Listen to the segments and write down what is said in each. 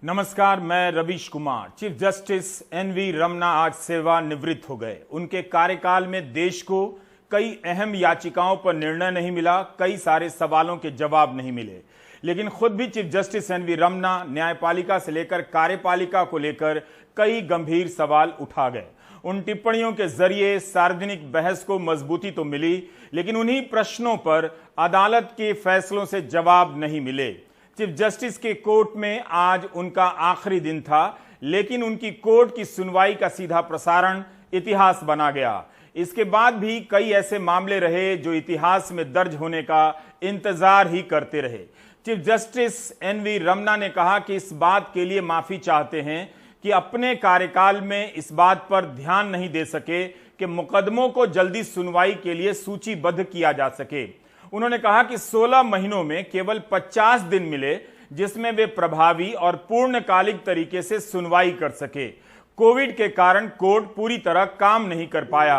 नमस्कार, मैं Ravish Kumar. Chief justice NV Ramana आज सेवानिवृत्त हो गए। उनके कार्यकाल में देश को कई अहम याचिकाओं पर निर्णय नहीं मिला, कई सारे सवालों के जवाब नहीं मिले, लेकिन खुद भी चीफ जस्टिस एनवी रमना न्यायपालिका से लेकर कार्यपालिका को लेकर कई गंभीर सवाल उठा गए। उन टिप्पणियों के जरिए सार्वजनिक बहस को मजबूती तो मिली, लेकिन उन्हीं प्रश्नों पर अदालत के फैसलों से जवाब नहीं मिले। चीफ जस्टिस के कोर्ट में आज उनका आखिरी दिन था, लेकिन उनकी कोर्ट की सुनवाई का सीधा प्रसारण इतिहास बना गया। इसके बाद भी कई ऐसे मामले रहे जो इतिहास में दर्ज होने का इंतजार ही करते रहे। चीफ जस्टिस एनवी रमना ने कहा कि इस बात के लिए माफी चाहते हैं कि अपने कार्यकाल में इस बात पर ध्यान नहीं दे सके कि मुकदमों को जल्दी सुनवाई के लिए सूचीबद्ध किया जा सके। उन्होंने कहा कि 16 महीनों में केवल 50 दिन मिले जिसमें वे प्रभावी और पूर्णकालिक तरीके से सुनवाई कर सके। कोविड के कारण कोर्ट पूरी तरह काम नहीं कर पाया।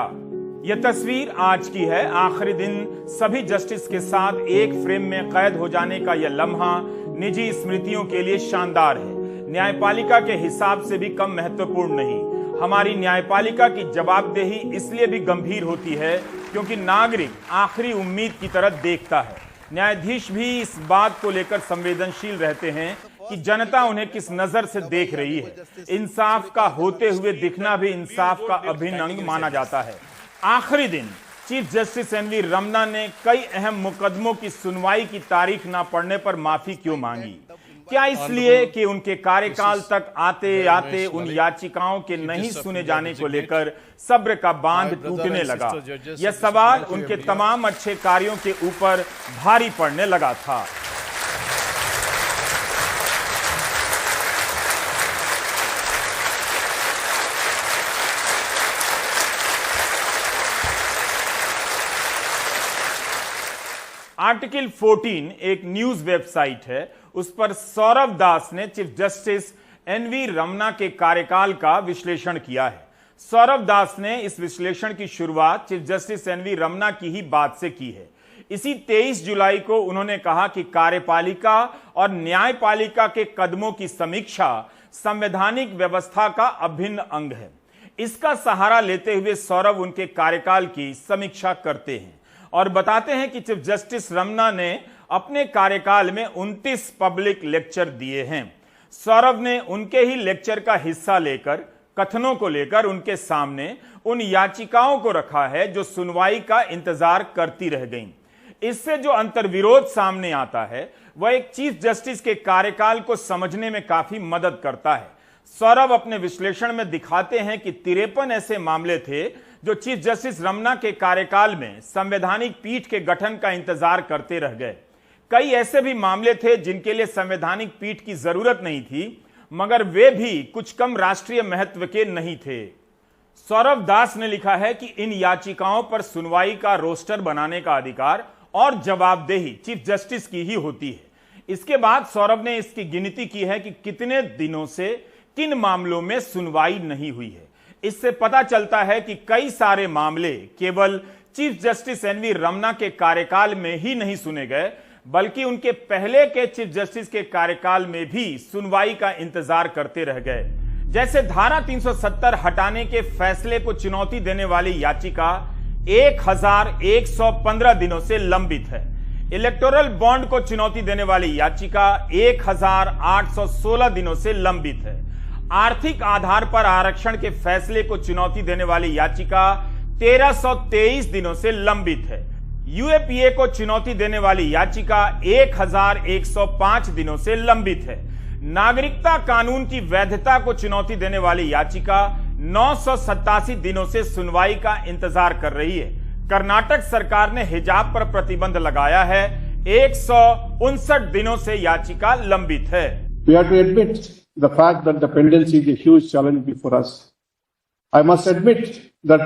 यह तस्वीर आज की है। आखिरी दिन सभी जस्टिस के साथ एक फ्रेम में कैद हो जाने का यह लम्हा निजी स्मृतियों के लिए शानदार है, न्यायपालिका के हिसाब से भी कम महत्वपूर्ण नहीं। हमारी न्यायपालिका की जवाबदेही इसलिए भी गंभीर होती है क्योंकि नागरिक आखिरी उम्मीद की तरफ देखता है। न्यायाधीश भी इस बात को लेकर संवेदनशील रहते हैं कि जनता उन्हें किस नजर से देख रही है। इंसाफ का होते हुए दिखना भी इंसाफ का अभिन्न अंग माना जाता है। आखिरी दिन चीफ जस्टिस एनवी रमना ने कई अहम मुकदमों की सुनवाई की तारीख न पड़ने पर माफी क्यों मांगी? क्या इसलिए कि उनके कार्यकाल तक आते आते उन याचिकाओं के नहीं सुने जाने को लेकर सब्र का बांध टूटने लगा? यह सवाल उनके तमाम अच्छे कार्यों के ऊपर भारी पड़ने लगा था। आर्टिकल 14 एक न्यूज वेबसाइट है, उस पर सौरभ दास ने चीफ जस्टिस एनवी रमना के कार्यकाल का विश्लेषण किया है। सौरभ दास ने इस विश्लेषण की शुरुआत चीफ जस्टिस एनवी रमना की ही बात से की है। इसी 23 जुलाई को उन्होंने कहा कि कार्यपालिका और न्यायपालिका के कदमों की समीक्षा संवैधानिक व्यवस्था का अभिन्न अंग है। इसका सहारा लेते हुए सौरभ उनके कार्यकाल की समीक्षा करते हैं और बताते हैं कि चीफ जस्टिस रमना ने अपने कार्यकाल में 29 पब्लिक लेक्चर दिए हैं। सौरभ ने उनके ही लेक्चर का हिस्सा लेकर कथनों को लेकर उनके सामने उन याचिकाओं को रखा है जो सुनवाई का इंतजार करती रह गईं। इससे जो अंतर्विरोध सामने आता है वह एक चीफ जस्टिस के कार्यकाल को समझने में काफी मदद करता है। सौरभ अपने विश्लेषण में दिखाते हैं कि 53 ऐसे मामले थे जो चीफ जस्टिस रमना के कार्यकाल में संवैधानिक पीठ के गठन का इंतजार करते रह गए। कई ऐसे भी मामले थे जिनके लिए संवैधानिक पीठ की जरूरत नहीं थी, मगर वे भी कुछ कम राष्ट्रीय महत्व के नहीं थे। सौरभ दास ने लिखा है कि इन याचिकाओं पर सुनवाई का रोस्टर बनाने का अधिकार और जवाबदेही चीफ जस्टिस की ही होती है। इसके बाद सौरभ ने इसकी गिनती की है कि कितने दिनों से किन मामलों में सुनवाई नहीं हुई है। इससे पता चलता है कि कई सारे मामले केवल चीफ जस्टिस एनवी रमना के कार्यकाल में ही नहीं सुने गए, बल्कि उनके पहले के चीफ जस्टिस के कार्यकाल में भी सुनवाई का इंतजार करते रह गए। जैसे धारा 370 हटाने के फैसले को चुनौती देने वाली याचिका 1115 दिनों से लंबित है। इलेक्टोरल बॉन्ड को चुनौती देने वाली याचिका 1816 दिनों से लंबित है। आर्थिक आधार पर आरक्षण के फैसले को चुनौती देने वाली याचिका 1323 दिनों से लंबित है। यूएपीए को चुनौती देने वाली याचिका 1105 दिनों से लंबित है। नागरिकता कानून की वैधता को चुनौती देने वाली याचिका 987 दिनों से सुनवाई का इंतजार कर रही है। कर्नाटक सरकार ने हिजाब पर प्रतिबंध लगाया है, 159 दिनों से याचिका लंबित है। We have to admit the fact that the pendency is a huge challenge before us. I must admit that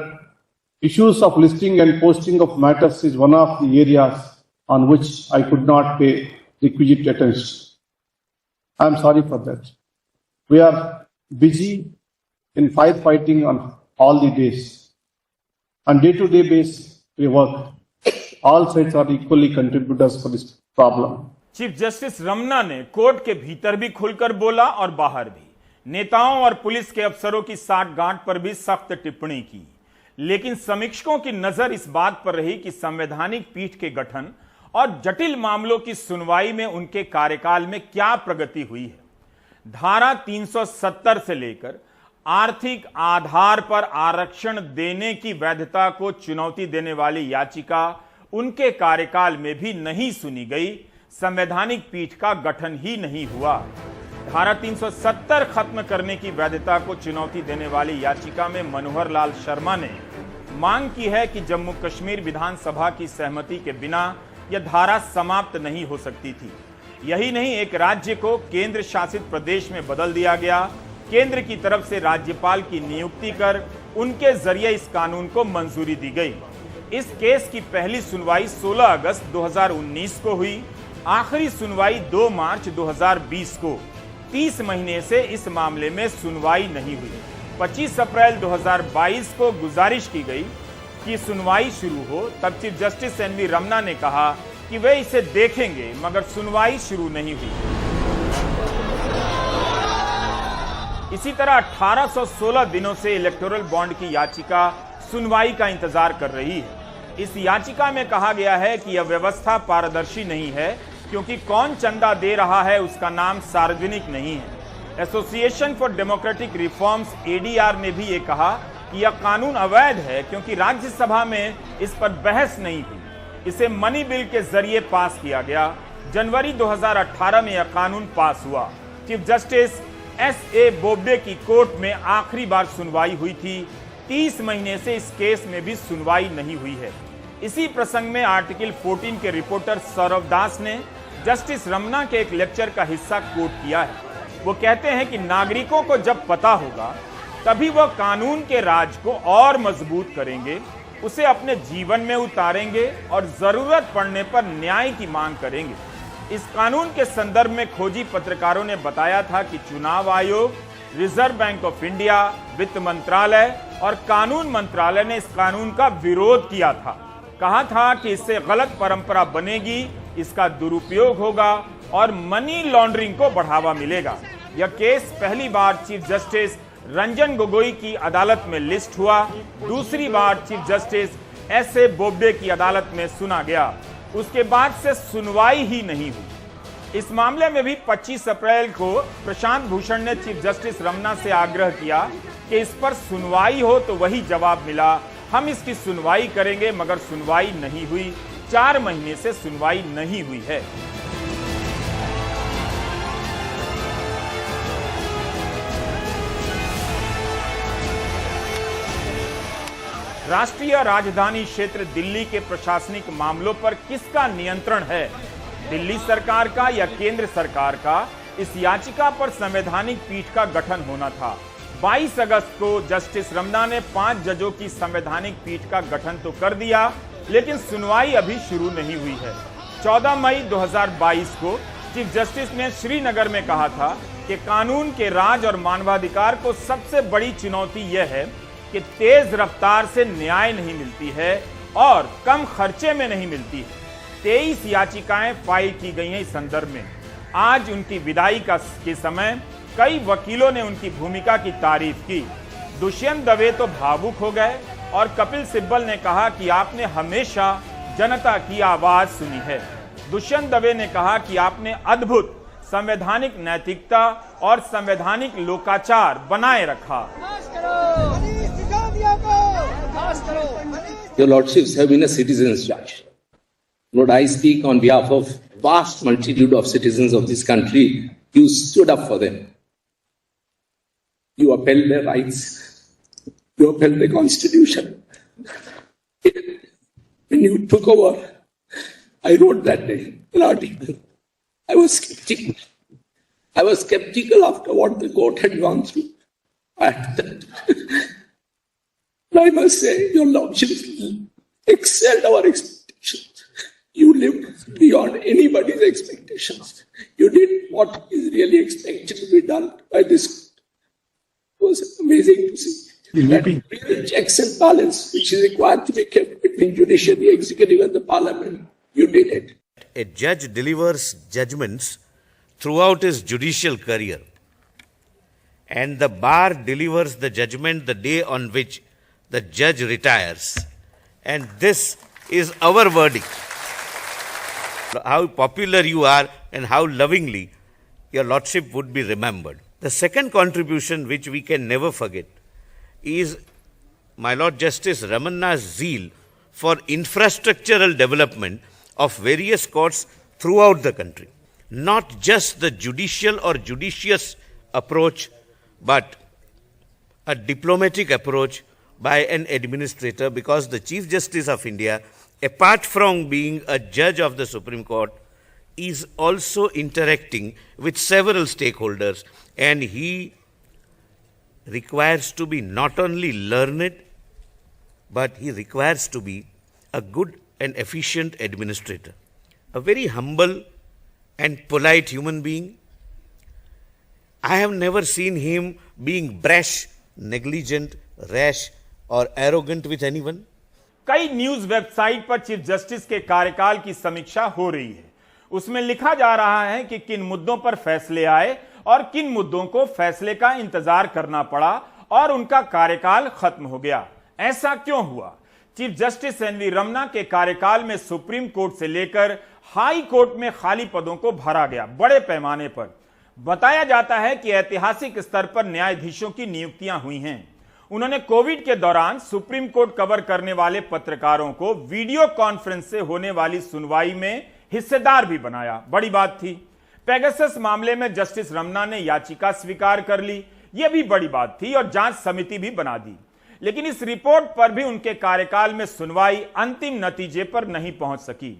issues of listing and posting of matters is one of the areas on which I could not pay requisite attention. I am sorry for that. We are busy in firefighting on all the days. On day-to-day basis, we work. All sides are equally contributors for this problem. Chief justice Ramanna ने court के भीतर भी खुलकर बोला और बाहर भी। नेताओं और पुलिस के अफसरों की साठगांठ पर भी सख्त टिप्पणी की। लेकिन समीक्षकों की नजर इस बात पर रही कि संवैधानिक पीठ के गठन और जटिल मामलों की सुनवाई में उनके कार्यकाल में क्या प्रगति हुई है। धारा 370 से लेकर आर्थिक आधार पर आरक्षण देने की वैधता को चुनौती देने वाली याचिका उनके कार्यकाल में भी नहीं सुनी गई। संवैधानिक पीठ का गठन ही नहीं हुआ। धारा 370 खत्म करने की वैधता को चुनौती देने वाली याचिका में मनोहर लाल शर्मा ने मांग की है कि जम्मू कश्मीर विधानसभा की सहमति के बिना यह धारा समाप्त नहीं हो सकती थी। यही नहीं, एक राज्य को केंद्र शासित प्रदेश में बदल दिया गया। केंद्र की तरफ से राज्यपाल की नियुक्ति कर उनके जरिए इस कानून को मंजूरी दी गई। इस केस की पहली सुनवाई 16 अगस्त 2019 को हुई। आखिरी सुनवाई 2 मार्च 2020 को। 30 महीने से इस मामले में सुनवाई नहीं हुई। 25 अप्रैल 2022 को गुजारिश की गई कि सुनवाई शुरू हो। तब चीफ जस्टिस एनवी रमन्ना ने कहा कि वे इसे देखेंगे, मगर सुनवाई शुरू नहीं हुई। इसी तरह 1816 दिनों से इलेक्टोरल बॉन्ड की याचिका सुनवाई का इंतजार कर रही है। इस याचिका में कहा गया है कि यह व्यवस्था पारदर्शी नहीं है, क्योंकि कौन चंदा दे रहा है उसका नाम सार्वजनिक नहीं है। Association for democratic reforms ADR ने भी ये कहा कि यह कानून अवैध है, क्योंकि राज्यसभा में इस पर बहस नहीं हुई। इसे मनी बिल के जरिए पास किया गया। जनवरी 2018 में यह कानून पास हुआ। Chief justice एस.ए. बोबडे की कोर्ट में आखिरी बार सुनवाई हुई थी। 30 महीने से इस केस में भी सुनवाई नहीं हुई है। इसी प्रसंग में आर्टिकल 14 के रिपोर्टर सौरभ दास ने जस्टिस रमन्ना के एक लेक्चर का हिस्सा कोट किया है। वो कहते हैं कि नागरिकों को जब पता होगा तभी वह कानून के राज को और मजबूत करेंगे, उसे अपने जीवन में उतारेंगे और जरूरत पड़ने पर न्याय की मांग करेंगे। इस कानून के संदर्भ में खोजी पत्रकारों ने बताया था कि चुनाव आयोग, रिजर्व बैंक ऑफ इंडिया, वित्त मंत्रालय और कानून मंत्रालय ने इस कानून का विरोध किया था। कहा था कि इससे गलत परंपरा बनेगी, इसका दुरुपयोग होगा और मनी लॉन्ड्रिंग को बढ़ावा मिलेगा। यह केस पहली बार चीफ जस्टिस रंजन गोगोई की अदालत में लिस्ट हुआ। दूसरी बार चीफ जस्टिस एस.ए. बोबडे की अदालत में सुना गया। उसके बाद से सुनवाई ही नहीं हुई। इस मामले में भी 25 अप्रैल को प्रशांत भूषण ने चीफ जस्टिस रमन्ना से आग्रह किया कि इस पर सुनवाई हो, तो वही जवाब मिला, हम इसकी सुनवाई करेंगे, मगर सुनवाई नहीं हुई। 4 महीने से सुनवाई नहीं हुई है। राष्ट्रीय राजधानी क्षेत्र दिल्ली के प्रशासनिक मामलों पर किसका नियंत्रण है, दिल्ली सरकार का या केंद्र सरकार का? इस याचिका पर संवैधानिक पीठ का गठन होना था। 22 अगस्त को जस्टिस रमन्ना ने 5 जजों की संवैधानिक पीठ का गठन तो कर दिया, लेकिन सुनवाई अभी शुरू नहीं हुई है। 14 मई 2022 को चीफ जस्टिस ने श्रीनगर में कहा था कि कानून के राज और मानवाधिकार को सबसे बड़ी चुनौती यह है कि तेज रफ्तार से न्याय नहीं मिलती है और कम खर्चे में नहीं मिलती है। 23 याचिकाएं फाइल की गई हैं इस संदर्भ में। आज उनकी विदाई के समय कई वकीलों ने उनकी भूमिका की तारीफ की। दुष्यंत दवे तो भावुक हो गए और कपिल सिब्बल ने कहा कि आपने हमेशा जनता की आवाज सुनी है। दुष्यंत दवे ने कहा कि आपने अद्भुत संवैधानिक नैतिकता और संवैधानिक लोकाचार बनाए रखा। Your lordships have been a citizen's judge. Lord, I speak on behalf of vast multitude of citizens of this country. You stood up for them. You upheld their rights. You upheld the Constitution. When you took over, I wrote that day an article. I was skeptical. I was skeptical after what the court had gone through. I must say, your lordships excelled our expectations. You lived beyond anybody's expectations. You did what is really expected to be done by this court. It was amazing to see. That real checks and balance which is required to be kept between judiciary, executive and the parliament. You did it. A judge delivers judgments throughout his judicial career, and the bar delivers the judgment the day on which the judge retires. And this is our verdict. How popular you are and how lovingly your Lordship would be remembered. The second contribution which we can never forget is my Lord Justice Ramanna's zeal for infrastructural development of various courts throughout the country. Not just the judicial or judicious approach, but a diplomatic approach by an administrator, because the Chief Justice of India, apart from being a judge of the Supreme Court, is also interacting with several stakeholders, and he requires to be not only learned, but he requires to be a good and efficient administrator, a very humble and polite human being. I have never seen him being brash, negligent, rash or arrogant with anyone. कई news website पर chief justice के कार्यकाल की समीक्षा हो रही है। उसमें लिखा जा रहा है कि किन मुद्दों पर फैसले आए और किन मुद्दों को फैसले का इंतजार करना पड़ा और उनका कार्यकाल खत्म हो गया। ऐसा क्यों हुआ? चीफ जस्टिस एनवी रमन्ना के कार्यकाल में सुप्रीम कोर्ट से लेकर हाई कोर्ट में खाली पदों को भरा गया बड़े पैमाने पर। बताया जाता है कि ऐतिहासिक स्तर पर न्यायाधीशों की नियुक्तियां हुई हैं। उन्होंने कोविड के दौरान सुप्रीम कोर्ट कवर करने वाले पत्रकारों को वीडियो कॉन्फ्रेंस से होने वाली सुनवाई में हिस्सेदार भी बनाया। बड़ी बात थी। पेगासस मामले में जस्टिस रमन्ना ने याचिका स्वीकार कर ली, यह भी बड़ी बात थी, और जांच समिति भी बना दी। लेकिन इस रिपोर्ट पर भी उनके कार्यकाल में सुनवाई अंतिम नतीजे पर नहीं पहुंच सकी।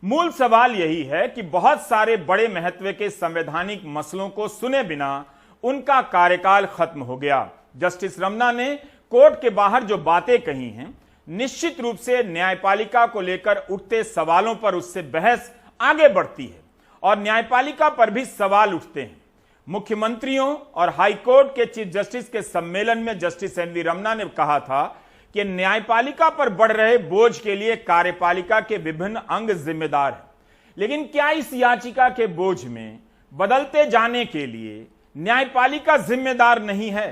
मूल सवाल यही है कि बहुत सारे बड़े महत्व के संवैधानिक मसलों को सुने बिना उनका कार्यकाल खत्म हो गया। जस्टिस रमन्ना ने कोर्ट के बाहर जो बातें कही हैं, निश्चित रूप से न्यायपालिका को लेकर उठते सवालों पर उससे बहस आगे बढ़ती है और न्यायपालिका पर भी सवाल उठते हैं। मुख्यमंत्रियों और हाईकोर्ट के चीफ जस्टिस के सम्मेलन में जस्टिस एनवी रमन्ना ने कहा था कि न्यायपालिका पर बढ़ रहे बोझ के लिए कार्यपालिका के विभिन्न अंग जिम्मेदार हैं। लेकिन क्या इस याचिका के बोझ में बदलते जाने के लिए न्यायपालिका जिम्मेदार नहीं है?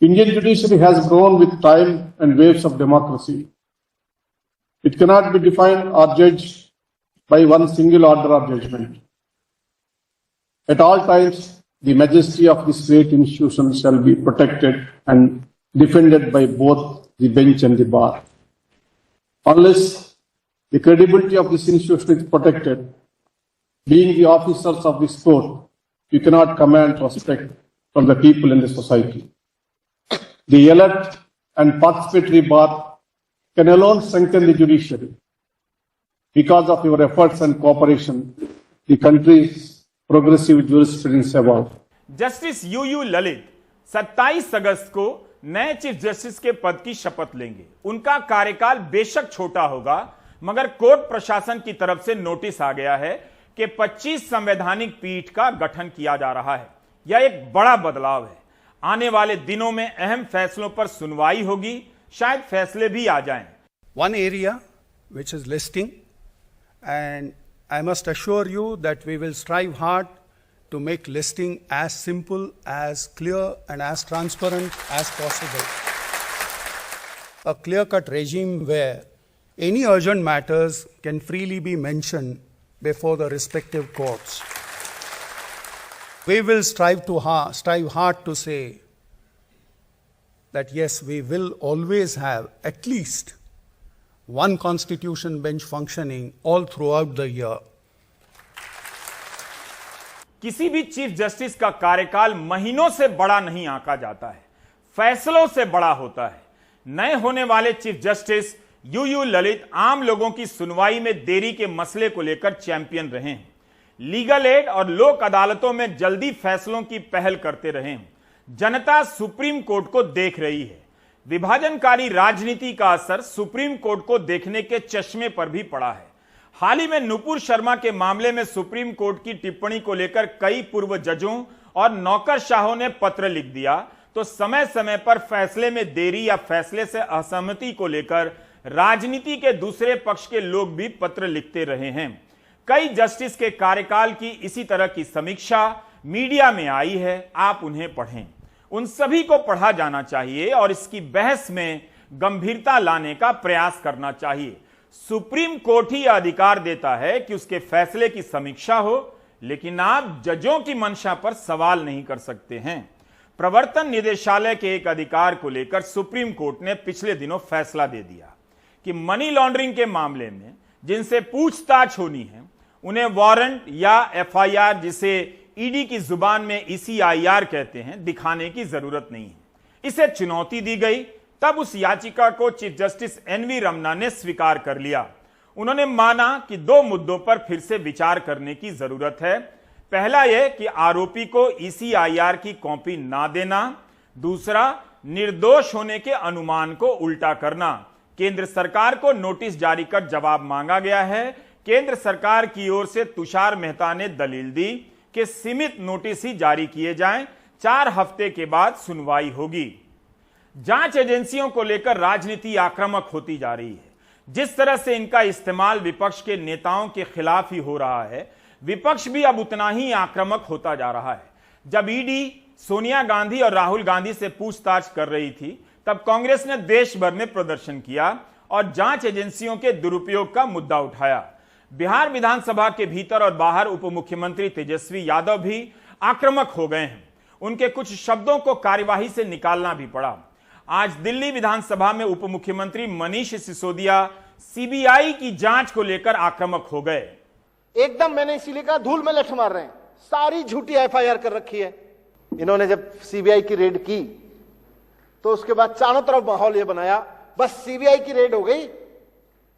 Indian judiciary has grown with time and waves of democracy. It cannot be defined or judged by one single order or judgment. At all times, the majesty of this great institution shall be protected and defended by both the bench and the bar. Unless the credibility of this institution is protected, being the officers of this court, you cannot command respect from the people in the society. The elect and participatory bar can alone strengthen the judiciary. Because of your efforts and cooperation, the country's progressive jurisprudence evolved. Justice UU Lalit 27 अगस्त को नए chief justice के पद की शपथ लेंगे। उनका कार्यकाल बेशक छोटा होगा, मगर कोर्ट प्रशासन की तरफ से नोटिस आ गया है कि 25 संवैधानिक पीठ का गठन किया जा रहा है। यह एक बड़ा बदलाव है। आने वाले दिनों में अहम फैसलों पर सुनवाई होगी, शायद फैसले भी आ जाएं। One area which is listing, and I must assure you that we will strive hard to make listing as simple, as clear and as transparent as possible. A clear-cut regime where any urgent matters can freely be mentioned before the respective courts. We will strive hard to say that yes, we will always have at least one constitution bench functioning all throughout the year. किसी भी chief justice का कार्यकाल महीनों से बड़ा नहीं आंका जाता है, फैसलों से बड़ा होता है। नए होने वाले चीफ जस्टिस यूयू ललित आम लोगों की सुनवाई में देरी के मसले को लेकर चैंपियन रहे हैं। लीगल एड और लोक अदालतों में जल्दी फैसलों की पहल करते रहे हैं। जनता सुप्रीम कोर्ट को देख रही है। विभाजनकारी राजनीति का असर सुप्रीम कोर्ट को देखने के चश्मे पर भी पड़ा है। हाल ही में नुपुर शर्मा के मामले में सुप्रीम कोर्ट की टिप्पणी को लेकर कई पूर्व जजों और नौकरशाहों ने पत्र लिख दिया, तो समय समय पर फैसले में देरी या फैसले से असहमति को लेकर राजनीति के दूसरे पक्ष के लोग भी पत्र लिखते रहे हैं। कई जस्टिस के कार्यकाल की इसी तरह की समीक्षा मीडिया में आई है, आप उन्हें पढ़ें। उन सभी को पढ़ा जाना चाहिए और इसकी बहस में गंभीरता लाने का प्रयास करना चाहिए। सुप्रीम कोर्ट ही अधिकार देता है कि उसके फैसले की समीक्षा हो, लेकिन आप जजों की मंशा पर सवाल नहीं कर सकते हैं। प्रवर्तन निदेशालय के एक अधिकार को लेकर सुप्रीम कोर्ट ने पिछले दिनों फैसला दे दिया कि मनी लॉन्ड्रिंग के मामले में जिनसे पूछताछ होनी है उन्हें वारंट या एफआईआर, जिसे ईडी की जुबान में ECIR कहते हैं, दिखाने की जरूरत नहीं है। इसे चुनौती दी गई, तब उस याचिका को चीफ जस्टिस NV रमन्ना ने स्वीकार कर लिया। उन्होंने माना कि 2 मुद्दों पर फिर से विचार करने की जरूरत है। पहला यह कि आरोपी को ECIR की कॉपी ना देना, दूसरा निर्दोष होने के अनुमान को उल्टा करना। केंद्र सरकार को नोटिस जारी कर जवाब मांगा गया है। केंद्र सरकार की ओर से तुषार मेहता ने दलील दी कि सीमित नोटिस ही जारी किए जाएं, 4 हफ्ते के बाद सुनवाई होगी। जांच एजेंसियों को लेकर राजनीति आक्रामक होती जा रही है। जिस तरह से इनका इस्तेमाल विपक्ष के नेताओं के खिलाफ ही हो रहा है, विपक्ष भी अब उतना ही आक्रामक होता जा रहा है। जब ईडी सोनिया गांधी और राहुल गांधी से पूछताछ कर रही थी, तब कांग्रेस ने देश भर में प्रदर्शन किया और जांच एजेंसियों के दुरुपयोग का मुद्दा उठाया। बिहार विधानसभा के भीतर और बाहर उप मुख्यमंत्री तेजस्वी यादव भी आक्रामक हो गए हैं। उनके कुछ शब्दों को कार्यवाही से निकालना भी पड़ा। आज दिल्ली विधानसभा में उप मुख्यमंत्री मनीष सिसोदिया CBI की जांच को लेकर आक्रामक हो गए। एकदम मैंने इसीलिए कहा धूल में लठ मार रहे हैं, सारी झूठी FIR कर रखी है। इन्होंने जब CBI की रेड की तो उसके बाद चारों तरफ माहौल ये बनाया बस CBI की रेड हो गई,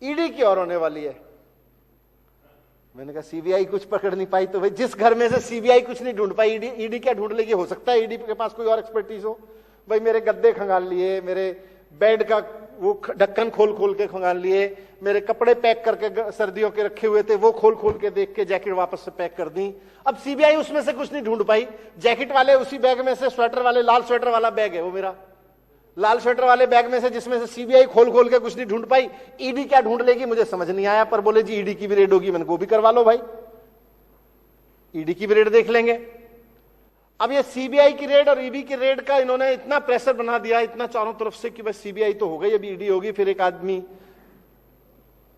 ईडी की और होने वाली है। मैंने कहा CBI कुछ पकड़ नहीं पाई तो भाई जिस घर में से CBI कुछ नहीं ढूंढ पाई, ईडी क्या ढूंढ लेगी? हो सकता है ईडी के पास कोई और एक्सपर्टीज हो। भाई मेरे गद्दे खंगाल लिए, मेरे बेड का वो ढक्कन खोल खोल के खंगाल लिए, मेरे कपड़े पैक करके सर्दियों के रखे हुए थे वो खोल खोल के देख के जैकेट वापस से पैक कर दी। अब CBI उसमें से कुछ नहीं ढूंढ पाई। जैकेट वाले उसी बैग में से, स्वेटर वाले, लाल स्वेटर वाला बैग है वो मेरा, लाल स्वेटर वाले बैग में से जिसमें से CBI खोल खोल के कुछ नहीं ढूंढ पाई। ईडी क्या ढूंढ लेगी मुझे समझ नहीं आया, पर बोले जी ईडी की भी रेड होगी। मैंने वो भी करवा लो भाई, ईडी की भी रेड देख लेंगे। अब ये CBI की रेड और ईडी की रेड का इन्होंने इतना प्रेशर बना दिया, इतना चारों तरफ से कि बस CBI तो हो गई, अभी ईडी होगी। फिर एक आदमी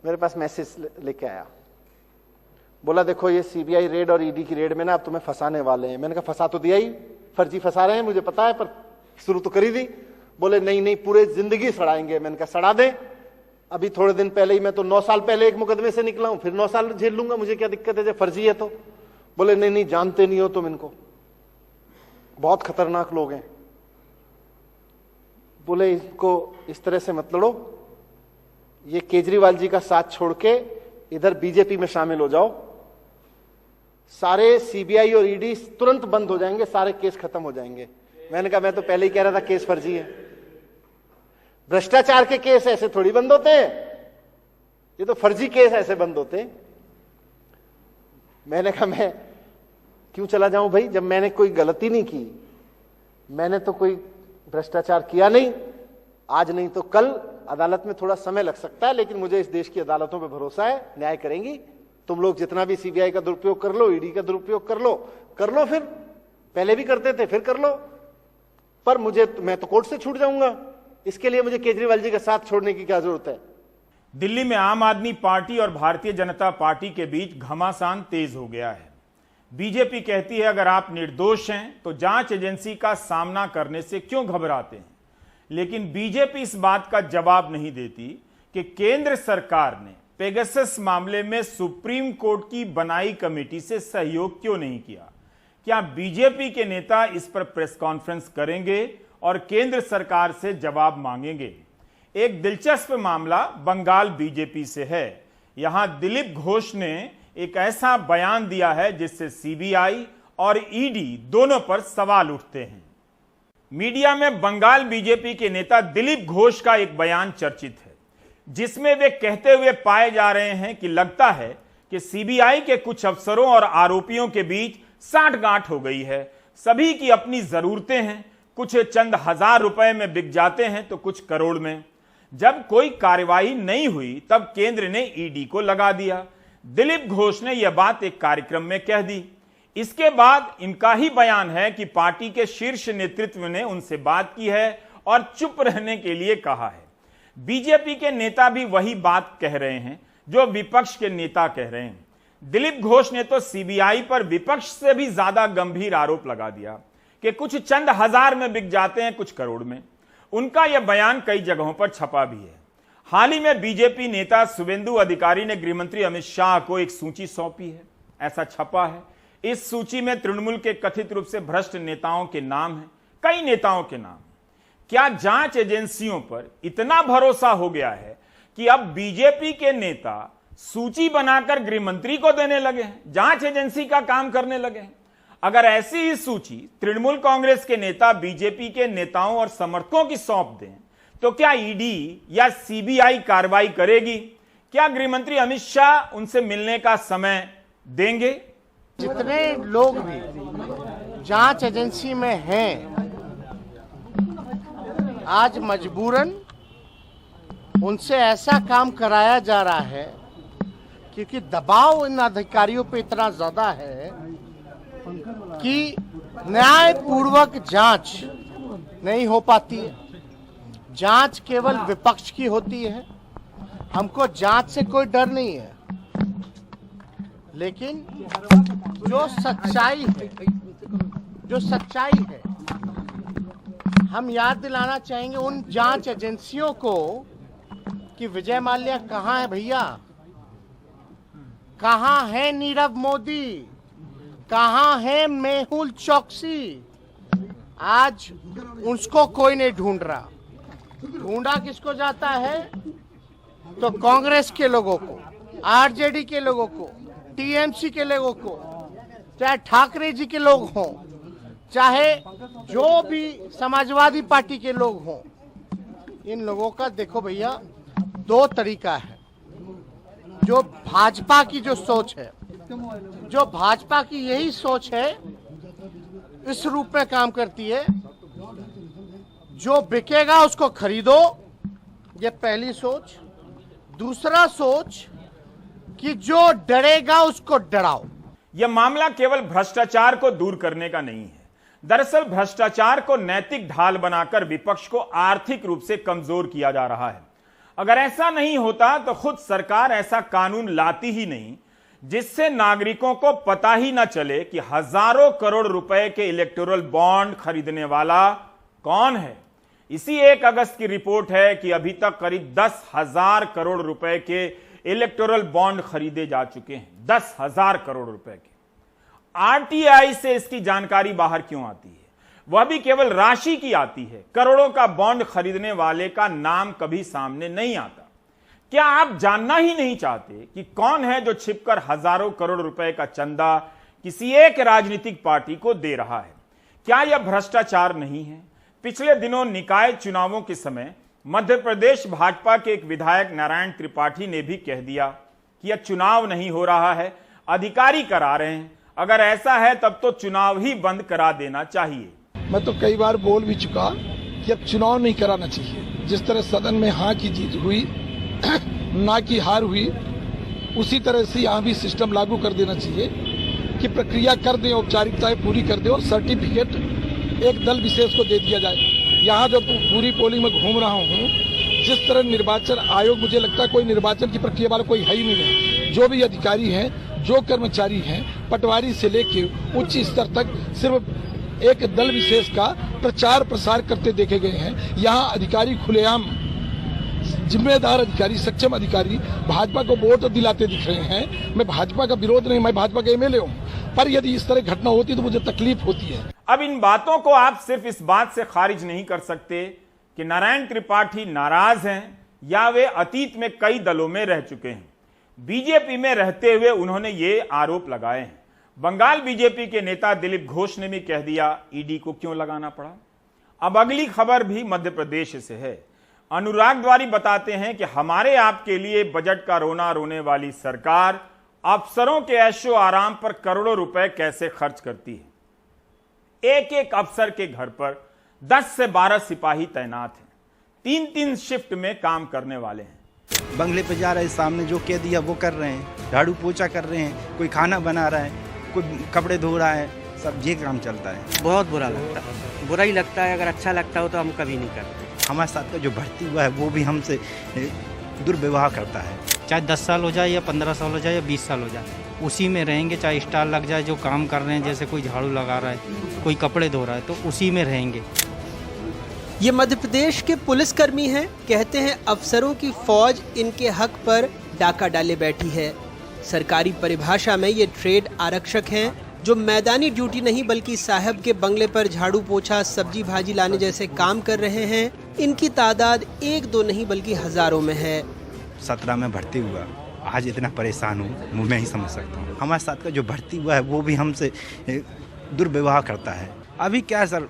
मेरे पास मैसेज लेके आया, बोला देखो ये CBI रेड और ईडी की रेड में ना अब तुम्हें फंसाने वाले हैं। मैंने कहा फंसा तो दिया ही, फर्जी फंसा रहे हैं मुझे पता है, पर शुरू तो करी दी। बोले नहीं नहीं पूरे जिंदगी सड़ाएंगे। मैंने कहा सड़ा दें, अभी थोड़े दिन पहले ही मैं तो 9 साल पहले एक मुकदमे से निकला हूं, फिर 9 साल झेल लूंगा, मुझे क्या दिक्कत है जब फर्जी है तो। बोले नहीं नहीं जानते नहीं हो तुम इनको, बहुत खतरनाक लोग हैं। बोले इसको इस तरह से मत लड़ो, ये केजरीवाल जी का साथ छोड़ के इधर बीजेपी में शामिल हो जाओ, सारे CBI और ईडी तुरंत बंद हो जाएंगे, सारे केस खत्म हो जाएंगे। मैंने कहा मैं तो पहले ही कह रहा था केस फर्जी है। भ्रष्टाचार के केस ऐसे थोड़ी बंद होते हैं, ये तो फर्जी केस ऐसे बंद होते हैं। मैंने कहा मैं क्यों चला जाऊं भाई, जब मैंने कोई गलती नहीं की, मैंने तो कोई भ्रष्टाचार किया नहीं। आज नहीं तो कल अदालत में थोड़ा समय लग सकता है, लेकिन मुझे इस देश की अदालतों पे भरोसा है, न्याय करेंगी। तुम लोग जितना भी CBI का दुरुपयोग कर लो, ईडी का दुरुपयोग कर लो, फिर पहले भी करते थे फिर कर लो, पर मैं तो कोर्ट से छूट जाऊंगा। इसके लिए मुझे केजरीवाल जी का साथ छोड़ने की क्या जरूरत है? दिल्ली में आम आदमी पार्टी और भारतीय जनता पार्टी के बीच घमासान तेज हो गया है। बीजेपी कहती है अगर आप निर्दोष हैं तो जांच एजेंसी का सामना करने से क्यों घबराते हैं, लेकिन बीजेपी इस बात का जवाब नहीं देती कि केंद्र सरकार ने पेगासस मामले में सुप्रीम कोर्ट की बनाई कमेटी से सहयोग क्यों नहीं किया। क्या बीजेपी के नेता इस पर प्रेस कॉन्फ्रेंस करेंगे और केंद्र सरकार से जवाब मांगेंगे। एक दिलचस्प मामला बंगाल बीजेपी से है। यहां दिलीप घोष ने एक ऐसा बयान दिया है जिससे CBI और ईडी दोनों पर सवाल उठते हैं। मीडिया में बंगाल बीजेपी के नेता दिलीप घोष का एक बयान चर्चित है, जिसमें वे कहते हुए पाए जा रहे हैं कि लगता है कि CBI के कुछ अफसरों और आरोपियों के बीच साठगांठ हो गई है। सभी की अपनी जरूरतें हैं, कुछ चंद हजार रुपए में बिक जाते हैं तो कुछ करोड़ में। जब कोई कार्यवाही नहीं हुई तब केंद्र ने ईडी को लगा दिया। दिलीप घोष ने यह बात एक कार्यक्रम में कह दी। इसके बाद इनका ही बयान है कि पार्टी के शीर्ष नेतृत्व ने उनसे बात की है और चुप रहने के लिए कहा है। बीजेपी के नेता भी वही बात कह रहे हैं जो विपक्ष के नेता कह रहे हैं। दिलीप घोष ने तो सीबीआई पर विपक्ष से भी ज्यादा गंभीर आरोप लगा दिया कि कुछ चंद हजार में बिक जाते हैं, कुछ करोड़ में। उनका यह बयान कई जगहों पर छपा भी है। हाल ही में बीजेपी नेता शुभेंदु अधिकारी ने गृहमंत्री अमित शाह को एक सूची सौंपी है, ऐसा छपा है। इस सूची में तृणमूल के कथित रूप से भ्रष्ट नेताओं के नाम हैं, कई नेताओं के नाम। क्या जांच एजेंसियों पर इतना भरोसा हो गया है कि अब बीजेपी के नेता सूची बनाकर गृहमंत्री को देने लगे हैं, जांच एजेंसी का काम करने लगे हैं? अगर ऐसी ही सूची तृणमूल कांग्रेस के नेता बीजेपी के नेताओं और समर्थकों की सौंप दें तो क्या ईडी या सीबीआई कार्रवाई करेगी? क्या गृहमंत्री अमित शाह उनसे मिलने का समय देंगे? जितने लोग भी जांच एजेंसी में हैं, आज मजबूरन उनसे ऐसा काम कराया जा रहा है क्योंकि दबाव इन अधिकारियों पे इतना ज्यादा है कि न्यायपूर्वक जांच नहीं हो पाती है। जांच केवल विपक्ष की होती है। हमको जांच से कोई डर नहीं है, लेकिन जो सच्चाई है हम याद दिलाना चाहेंगे उन जांच एजेंसियों को कि विजय माल्या कहाँ है भैया, कहाँ है नीरव मोदी, कहाँ है मेहुल चौकसी? आज उसको कोई नहीं ढूंढ रहा। ढूंढा किसको जाता है? तो कांग्रेस के लोगों को, आरजेडी के लोगों को, टीएमसी के लोगों को, चाहे ठाकरे जी के लोग हों, चाहे जो भी समाजवादी पार्टी के लोग हों, इन लोगों का देखो भैया दो तरीका है। जो भाजपा की जो सोच है, जो भाजपा की यही सोच है, इस रूप में काम करती है। जो बिकेगा उसको खरीदो, ये पहली सोच। दूसरा सोच कि जो डरेगा उसको डराओ। यह मामला केवल भ्रष्टाचार को दूर करने का नहीं है। दरअसल भ्रष्टाचार को नैतिक ढाल बनाकर विपक्ष को आर्थिक रूप से कमजोर किया जा रहा है। अगर ऐसा नहीं होता तो खुद सरकार ऐसा कानून लाती ही नहीं जिससे नागरिकों को पता ही न चले कि हजारों करोड़ रुपए के इलेक्टोरल बॉन्ड खरीदने वाला कौन है। इसी 1 अगस्त की रिपोर्ट है कि अभी तक करीब 10,000 करोड़ रुपए के इलेक्टोरल बॉन्ड खरीदे जा चुके हैं। 10,000 करोड़ रुपए के। आरटीआई से इसकी जानकारी बाहर क्यों आती है? वह भी केवल राशि की आती है। करोड़ों का बॉन्ड खरीदने वाले का नाम कभी सामने नहीं आता। क्या आप जानना ही नहीं चाहते कि कौन है जो छिपकर हजारों करोड़ रुपए का चंदा किसी एक राजनीतिक पार्टी को दे रहा है? क्या यह भ्रष्टाचार नहीं है? पिछले दिनों निकाय चुनावों के समय मध्य प्रदेश भाजपा के एक विधायक नारायण त्रिपाठी ने भी कह दिया कि यह चुनाव नहीं हो रहा है, अधिकारी करा रहे हैं। अगर ऐसा है तब तो चुनाव ही बंद करा देना चाहिए। मैं तो कई बार बोल भी चुका कि अब चुनाव नहीं कराना चाहिए। जिस तरह सदन में हाँ की जीत हुई ना की हार हुई, उसी तरह से यहाँ भी सिस्टम लागू कर देना चाहिए कि प्रक्रिया कर दें, औपचारिकताएं पूरी कर दें और सर्टिफिकेट एक दल विशेष को दे दिया जाए। यहाँ जब पूरी पोलिंग में घूम रहा हूँ, जिस तरह निर्वाचन आयोग, मुझे लगता है कोई निर्वाचन की प्रक्रिया वाला कोई है ही नहीं है। जो भी अधिकारी हैं, जो कर्मचारी हैं, पटवारी से लेके उच्च स्तर तक सिर्फ एक दल विशेष का प्रचार प्रसार करते देखे गए हैं। यहाँ अधिकारी खुलेआम जिम्मेदार अधिकारी, सक्षम अधिकारी भाजपा को वोट दिलाते दिख रहे हैं। मैं भाजपा का विरोध नहीं, मैं भाजपा का एमएलए हूँ, पर यदि इस तरह घटना होती तो मुझे तकलीफ होती है। अब इन बातों को आप सिर्फ इस बात से खारिज नहीं कर सकते कि नारायण त्रिपाठी नाराज हैं या वे अतीत में कई दलों में रह चुके हैं। बीजेपी में रहते हुए उन्होंने ये आरोप लगाए हैं। बंगाल बीजेपी के नेता दिलीप घोष ने भी कह दिया ईडी को क्यों लगाना पड़ा। अब अगली खबर भी मध्य प्रदेश से है। अनुराग द्वारी बताते हैं कि हमारे आपके लिए बजट का रोना रोने वाली सरकार अफसरों के ऐशो आराम पर करोड़ों रुपए कैसे खर्च करती है। एक एक अफसर के घर पर 10 से 12 सिपाही तैनात हैं। 3-3 शिफ्ट में काम करने वाले हैं। बंगले पे जा रहे हैं, सामने जो कह दिया वो कर रहे हैं, झाड़ू पोछा कर रहे हैं, कोई खाना बना रहा है, कोई कपड़े धो रहा है, सब ये काम चलता है। बहुत बुरा लगता है, बुरा ही लगता है। अगर अच्छा लगता हो तो हम कभी नहीं करते। हमारे साथ का जो भर्ती हुआ है वो भी हमसे दुर्व्यवहार करता है। चाहे 10 साल हो जाए या 15 साल हो जाए या 20 साल हो जाए, उसी में रहेंगे। चाहे स्टार लग जाए, जो काम कर रहे हैं, जैसे कोई झाड़ू लगा रहा है, कोई कपड़े धो रहा है, तो उसी में रहेंगे। ये मध्य प्रदेश के पुलिसकर्मी हैं। कहते हैं अफसरों की फौज इनके हक पर डाका डाले बैठी है। सरकारी परिभाषा में ये ट्रेड आरक्षक हैं, जो मैदानी ड्यूटी नहीं बल्कि साहब के बंगले पर झाड़ू पोछा, सब्जी भाजी लाने जैसे काम कर रहे हैं। इनकी तादाद 1-2 नहीं बल्कि हजारों में है। 17 में भर्ती हुआ, आज इतना परेशान हूँ मैं ही समझ सकता हूँ। हमारे साथ का जो भर्ती हुआ है वो भी हमसे दुर्व्यवहार करता है। अभी क्या सर,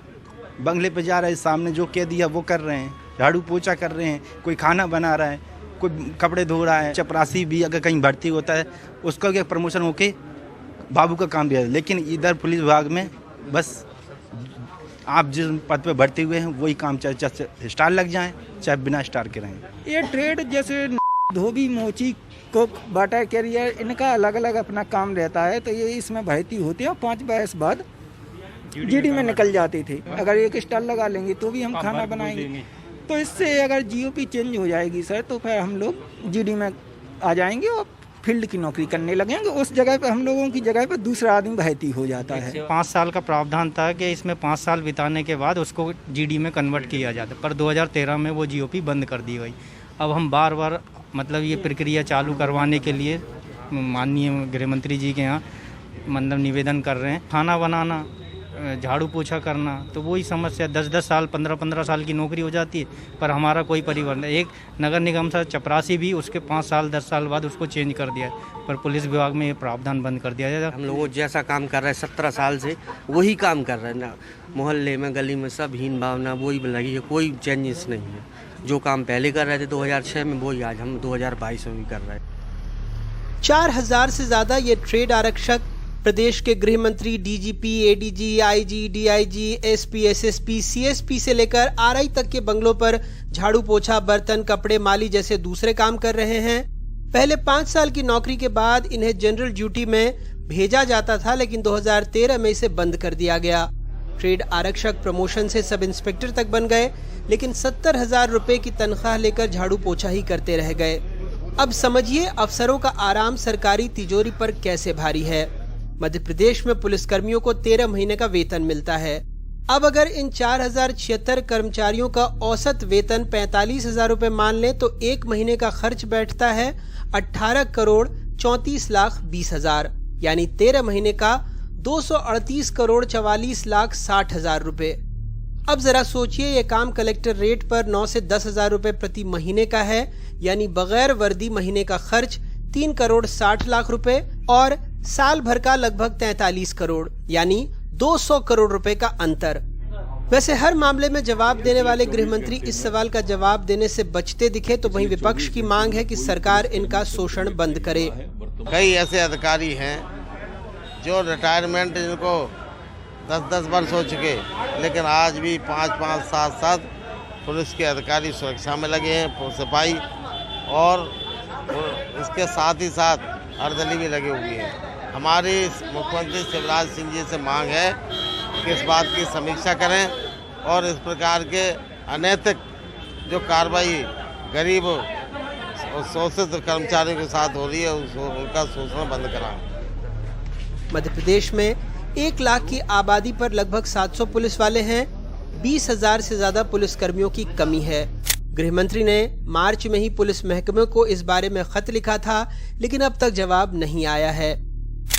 बंगले पे जा रहे हैं, सामने जो कह दिया वो कर रहे हैं, झाड़ू पोछा कर रहे हैं, कोई खाना बना रहा है, कोई कपड़े धो रहा है। चपरासी भी अगर कहीं भर्ती होता है उसका क्या प्रमोशन होके बाबू का काम भी है, लेकिन इधर पुलिस विभाग में बस आप जिस पद पे भर्ती हुए हैं वही काम, चाहे स्टार लग जाएं चाहे बिना स्टार के रहें। ये ट्रेड जैसे धोबी, मोची, कुक, बाटा कैरियर, इनका अलग अलग अपना काम रहता है, तो ये इसमें भर्ती होती है। 5 बरस बाद जीडी में निकल जाती थी। अगर एक स्टार लगा लेंगे तो भी हम खाना बनाएंगे, तो इससे अगर जीओपी चेंज हो जाएगी सर, तो फिर हम लोग जीडी में आ जाएंगे और फील्ड की नौकरी करने लगेंगे। उस जगह पे हम लोगों की जगह पे दूसरा आदमी भर्ती हो जाता है। 5 साल का प्रावधान था कि इसमें 5 साल बिताने के बाद उसको जीडी में कन्वर्ट किया जाता, पर 2013 में वो जीओपी बंद कर दी गई। अब हम बार बार मतलब ये प्रक्रिया चालू करवाने के लिए माननीय गृह मंत्री जी के यहाँ मतलब निवेदन कर रहे हैं। खाना बनाना, झाड़ू पोछा करना, तो वही समस्या 10-10 साल, 15-15 साल की नौकरी हो जाती है, पर हमारा कोई परिवर्तन। एक नगर निगम से चपरासी भी उसके 5 साल 10 साल बाद उसको चेंज कर दिया है, पर पुलिस विभाग में ये प्रावधान बंद कर दिया जाए। हम लोग जैसा काम कर रहे हैं 17 साल से वही काम कर रहे हैं ना, मोहल्ले में गली में सब हीन भावना वही लगी है, कोई चेंजेस नहीं है। जो काम पहले कर रहे थे 2006 में वही आज हम 2022 में भी कर रहे हैं। 4000 से ज्यादा ये ट्रेड आरक्षक प्रदेश के गृह मंत्री, DGP, ADG, IG, DIG, SP, SSP, CSP से लेकर आरआई तक के बंगलों पर झाड़ू पोछा, बर्तन, कपड़े, माली जैसे दूसरे काम कर रहे हैं। पहले 5 साल की नौकरी के बाद इन्हें जनरल ड्यूटी में भेजा जाता था, लेकिन 2013 में इसे बंद कर दिया गया। ट्रेड आरक्षक प्रमोशन से सब इंस्पेक्टर तक बन गए, लेकिन 70,000 रुपए की तनख्वाह लेकर झाड़ू पोछा ही करते रह गए। अब समझिए अफसरों का आराम सरकारी तिजोरी पर कैसे भारी है। मध्य प्रदेश में पुलिसकर्मियों को 13 महीने का वेतन मिलता है। अब अगर इन 4076 कर्मचारियों का औसत वेतन 45,000 रुपए मान लें तो 1 महीने का खर्च बैठता है 18 करोड़ 34 लाख 20 हजार, यानी 13 महीने का 238 करोड़ 44 लाख 60 हजार रुपए। अब जरा सोचिए, ये काम कलेक्टर रेट पर 9 से 10,000 रुपए प्रति महीने का है, यानी बगैर वर्दी महीने का खर्च 3 करोड़ 60 लाख रुपए और साल भर का लगभग 43 करोड़, यानी 200 करोड़ रुपए का अंतर। वैसे हर मामले में जवाब देने वाले गृह मंत्री इस सवाल का जवाब देने से बचते दिखे, तो वहीं विपक्ष की मांग है कि सरकार इनका शोषण बंद करे। कई ऐसे अधिकारी हैं जो रिटायरमेंट जिनको 10-10 वर्ष हो चुके, लेकिन आज भी 5-5, 7-7 पुलिस के अधिकारी सुरक्षा में लगे हैं, सिपाही, और इसके साथ ही साथ अर्धली भी लगे हुए हैं। हमारी मुख्यमंत्री शिवराज सिंह जी से मांग है कि इस बात की समीक्षा करें और इस प्रकार के अनैतिक जो कार्रवाई गरीब और शोषित कर्मचारियों के साथ हो रही है उनका शोषण बंद कराएं। मध्य प्रदेश में 1 लाख की आबादी पर लगभग 700 पुलिस वाले हैं। 20,000 से ज्यादा पुलिसकर्मियों की कमी है। गृह मंत्री ने मार्च में ही पुलिस महकमे को इस बारे में खत लिखा था, लेकिन अब तक जवाब नहीं आया है।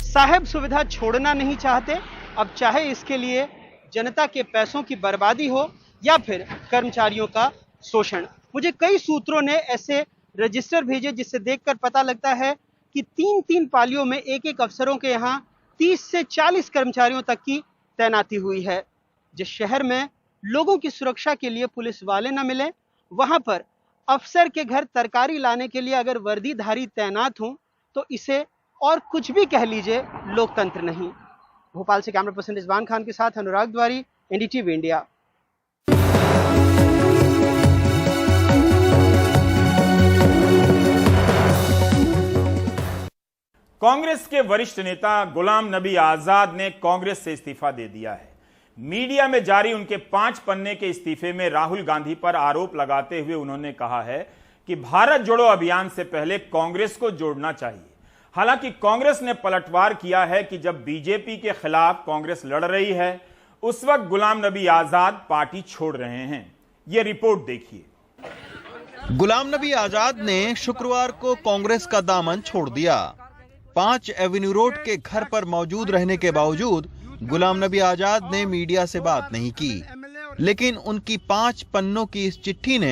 साहब सुविधा छोड़ना नहीं चाहते, अब चाहे इसके लिए जनता के पैसों की बर्बादी हो या फिर कर्मचारियों का शोषण। मुझे कई सूत्रों ने ऐसे रजिस्टर भेजे जिससे देखकर पता लगता है कि 3-3 पालियों में एक अफसरों के यहाँ 30 से 40 कर्मचारियों तक की तैनाती हुई है। जिस शहर में लोगों की सुरक्षा के लिए पुलिस वाले न मिले, वहां पर अफसर के घर तरकारी लाने के लिए अगर वर्दीधारी तैनात हों तो इसे और कुछ भी कह लीजिए, लोकतंत्र नहीं। भोपाल से कैमरा पर्सन रिजवान खान के साथ अनुराग द्वारी, एनडीटीवी इंडिया। कांग्रेस के वरिष्ठ नेता गुलाम नबी आजाद ने कांग्रेस से इस्तीफा दे दिया है। मीडिया में जारी उनके 5 पन्ने के इस्तीफे में राहुल गांधी पर आरोप लगाते हुए उन्होंने कहा है कि भारत जोड़ो अभियान से पहले कांग्रेस को जोड़ना चाहिए। हालांकि कांग्रेस ने पलटवार किया है कि जब बीजेपी के खिलाफ कांग्रेस लड़ रही है उस वक्त गुलाम नबी आजाद पार्टी छोड़ रहे हैं। यह रिपोर्ट देखिए। गुलाम नबी आजाद ने शुक्रवार को कांग्रेस का दामन छोड़ दिया। 5 एवेन्यू रोड के घर पर मौजूद रहने के बावजूद गुलाम नबी आजाद ने मीडिया से बात नहीं की, लेकिन उनकी 5 पन्नों की इस चिट्ठी ने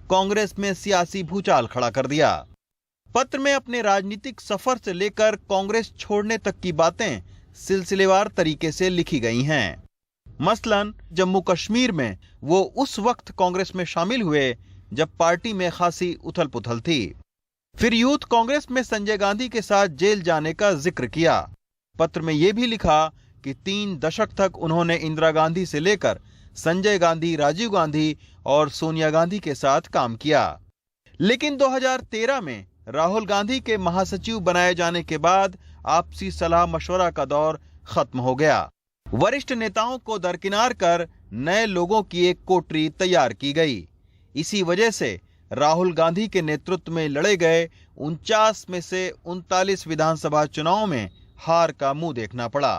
कांग्रेस में सियासी भूचाल खड़ा कर दिया। पत्र में अपने राजनीतिक सफर से लेकर कांग्रेस छोड़ने तक की बातें सिलसिलेवार तरीके से लिखी गई हैं। मसलन जम्मू कश्मीर में वो उस वक्त कांग्रेस में शामिल हुए जब पार्टी में खासी उथल पुथल थी। फिर यूथ कांग्रेस में संजय गांधी के साथ जेल जाने का जिक्र किया। पत्र में यह भी लिखा कि 3 दशक तक उन्होंने इंदिरा गांधी से लेकर संजय गांधी, राजीव गांधी और सोनिया गांधी के साथ काम किया। लेकिन 2013 में राहुल गांधी के महासचिव बनाए जाने के बाद आपसी सलाह मशवरा का दौर खत्म हो गया। वरिष्ठ नेताओं को दरकिनार कर नए लोगों की एक कोटरी तैयार की गई। इसी वजह से राहुल गांधी के नेतृत्व में लड़े गए 49 में से 39 विधानसभा चुनाव में हार का मुंह देखना पड़ा।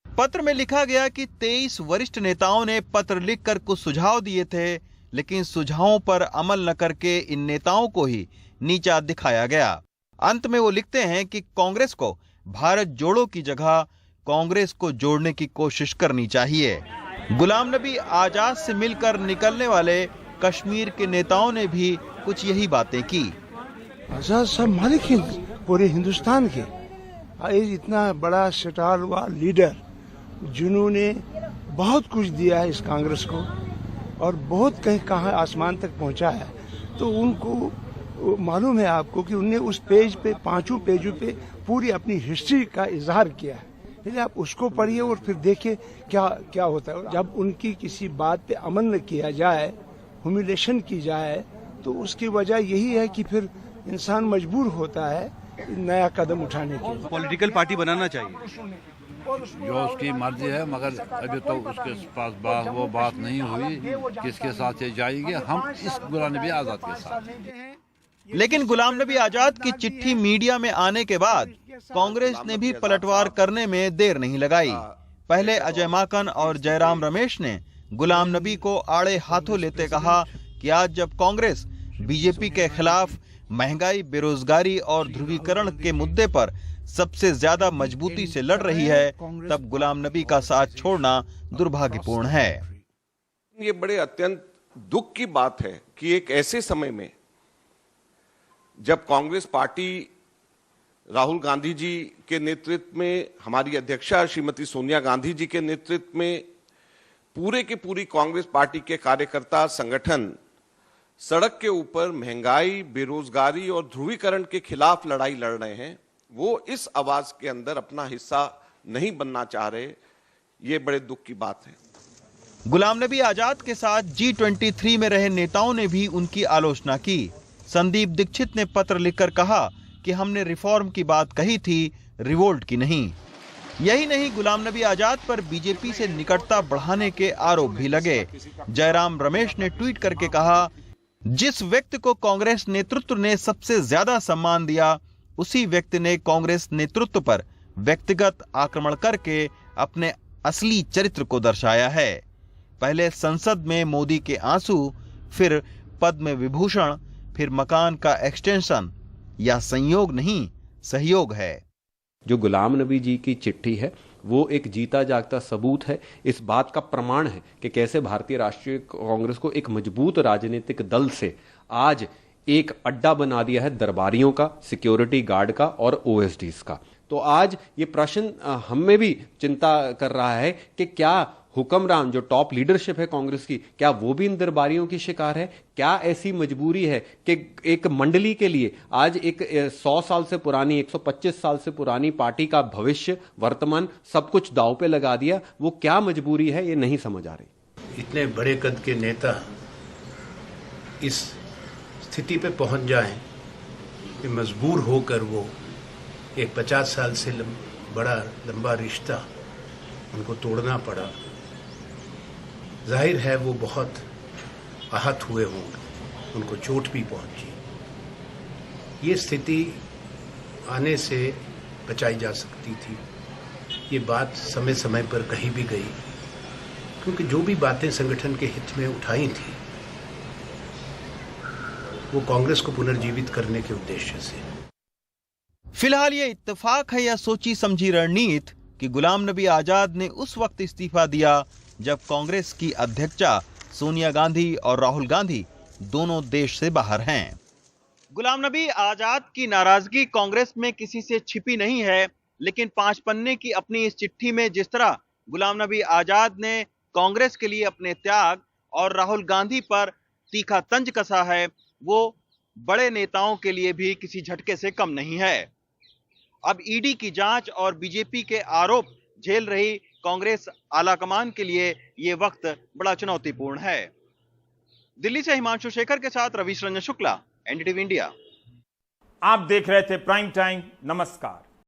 पत्र में लिखा गया कि 23 वरिष्ठ नेताओं ने पत्र लिखकर कुछ सुझाव दिए थे, लेकिन सुझावों पर अमल न करके इन नेताओं को ही नीचा दिखाया गया। अंत में वो लिखते हैं कि कांग्रेस को भारत जोड़ो की जगह कांग्रेस को जोड़ने की कोशिश करनी चाहिए। गुलाम नबी आजाद से मिलकर निकलने वाले कश्मीर के नेताओं ने भी कुछ यही बातें की। आजाद साहब मालिक हैं पूरे हिंदुस्तान के, इतना बड़ा स्टार हुआ लीडर जिन्होंने बहुत कुछ दिया है इस कांग्रेस को और बहुत कहीं कहाँ आसमान तक पहुंचा है, तो उनको मालूम है आपको कि उन्होंने उस पेज पे 5 पेजों पे पूरी अपनी हिस्ट्री का इजहार किया है। इसलिए आप उसको पढ़िए और फिर देखिए क्या क्या होता है। जब उनकी किसी बात पे अमल न किया जाए, ह्यूमिलेशन की जाए, तो उसकी वजह यही है कि फिर इंसान मजबूर होता है नया कदम उठाने के लिए। पॉलिटिकल पार्टी बनाना चाहिए, जो उसकी मर्जी है, मगर अभी तो उसके पास वो बात नहीं हुई किसके साथ ये जाएंगे। हम इस गुलाम नबी आजाद के साथ। लेकिन गुलाम नबी आजाद की चिट्ठी मीडिया में आने के बाद कांग्रेस ने भी पलटवार करने में देर नहीं लगाई। पहले अजय माकन और जयराम रमेश ने गुलाम नबी को आड़े हाथों लेते कहा कि आज जब कांग्रेस बीजेपी के खिलाफ महंगाई, बेरोजगारी और ध्रुवीकरण के मुद्दे पर सबसे ज्यादा मजबूती से लड़ रही है, तब गुलाम नबी का साथ छोड़ना दुर्भाग्यपूर्ण है। ये बड़े अत्यंत दुख की बात है कि एक ऐसे समय में जब कांग्रेस पार्टी राहुल गांधी जी के नेतृत्व में, हमारी अध्यक्षा श्रीमती सोनिया गांधी जी के नेतृत्व में पूरे की पूरी कांग्रेस पार्टी के कार्यकर्ता संगठन सड़क के ऊपर महंगाई, बेरोजगारी और ध्रुवीकरण के खिलाफ लड़ाई लड़ रहे हैं, वो इस आवाज के अंदर अपना हिस्सा नहीं बनना चाह रहे। ये बड़े दुख की बात है। गुलाम नबी आजाद के साथ G23 में रहे नेताओं ने भी उनकी आलोचना की। संदीप दीक्षित ने पत्र लिखकर कहा कि हमने रिफॉर्म की बात कही थी, रिवोल्ट की नहीं। यही नहीं, गुलाम नबी आजाद पर बीजेपी से निकटता बढ़ाने के आरोप भी लगे। जयराम रमेश ने ट्वीट करके कहा, जिस व्यक्ति को कांग्रेस नेतृत्व ने सबसे ज्यादा सम्मान दिया, उसी व्यक्ति ने कांग्रेस नेतृत्व पर व्यक्तिगत आक्रमण करके अपने असली चरित्र को दर्शाया है। पहले संसद में मोदी के आंसू, फिर पद्म विभूषण, फिर मकान का एक्सटेंशन। यह संयोग नहीं, सहयोग है। जो गुलाम नबी जी की चिट्ठी है वो एक जीता जागता सबूत है, इस बात का प्रमाण है कि कैसे भारतीय राष्ट्रीय कांग्रेस को एक मजबूत राजनीतिक दल से आज एक अड्डा बना दिया है दरबारियों का, सिक्योरिटी गार्ड का और ओएसडीज का। तो आज ये प्रश्न हमें भी चिंता कर रहा है कि क्या हुक्मरान जो टॉप लीडरशिप है कांग्रेस की, क्या वो भी इन दरबारियों की शिकार है? क्या ऐसी मजबूरी है कि एक मंडली के लिए आज एक 100 साल से पुरानी, 125 साल से पुरानी पार्टी का भविष्य, वर्तमान सब कुछ दांव पे लगा दिया? वो क्या मजबूरी है, ये नहीं समझ आ रही। इतने बड़े कद के नेता इस स्थिति पे पहुंच जाएं कि मजबूर होकर वो एक 50 साल से बड़ा लंबा रिश्ता उनको तोड़ना पड़ा। जाहिर है वो बहुत आहत हुए होंगे, उनको चोट भी पहुंची। ये स्थिति आने से बचाई जा सकती थी। ये बात समय समय पर कही भी गई, क्योंकि जो भी बातें संगठन के हित में उठाई थी वो कांग्रेस को पुनर्जीवित करने के उद्देश्य से। फिलहाल ये इत्तेफाक है या सोची समझी रणनीति कि गुलाम नबी आजाद ने उस वक्त इस्तीफा दिया जब कांग्रेस की अध्यक्षा सोनिया गांधी और राहुल गांधी दोनों देश से बाहर हैं। गुलाम नबी आजाद की नाराजगी कांग्रेस में किसी से छिपी नहीं है, लेकिन 5 पन्ने की अपनी इस चिट्ठी में जिस तरह गुलाम नबी आजाद ने कांग्रेस के लिए अपने त्याग और राहुल गांधी पर तीखा तंज कसा है, वो बड़े नेताओं के लिए भी किसी झटके से कम नहीं है। अब ईडी की जांच और बीजेपी के आरोप झेल रही कांग्रेस आलाकमान के लिए ये वक्त बड़ा चुनौतीपूर्ण है। दिल्ली से हिमांशु शेखर के साथ रविश रंजन शुक्ला, एनडीटीवी इंडिया। आप देख रहे थे प्राइम टाइम। नमस्कार।